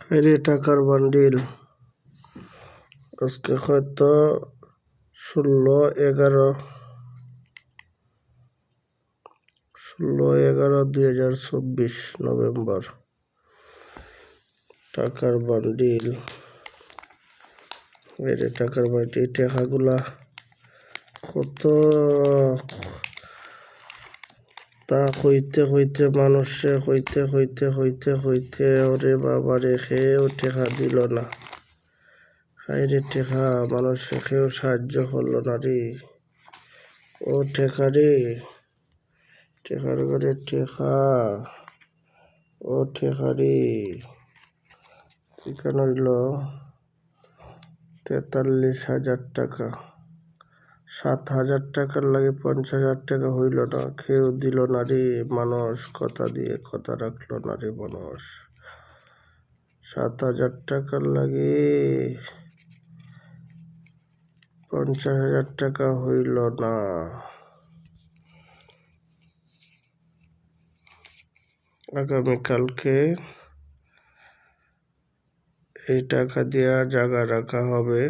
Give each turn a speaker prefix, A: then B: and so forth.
A: হায়রে টাকার বান্ডিল, আজকে হয়তো 16/11/2024 নভেম্বর। টাকার বান্ডিল, হায়রে টাকার বান্ডিল, টাকাগুলা কত তা হইতে হইতে মানুষে হইতে হইতে হইতে হইতে ওরে বাবারে খেয়েও টেকা দিল না। হায়রে টেকা মানুষে খেয়েও সাহায্য করলো না রে। ও টেকা রে, টেকার ঘরে টেকা, ও টেকা রে। এখানে হইল 43,000 টাকা। 7,000 টাকার লাগে 50,000 টাকা হইল না, কেউ দিল না রে মানুষ, কথা দিয়ে কথা রাখলো না রে মানুষ। 7,000 টাকার লাগে 50,000 টাকা হইল না। আগামীকালকে এই টাকা দিয়া জায়গা রাখা হবে।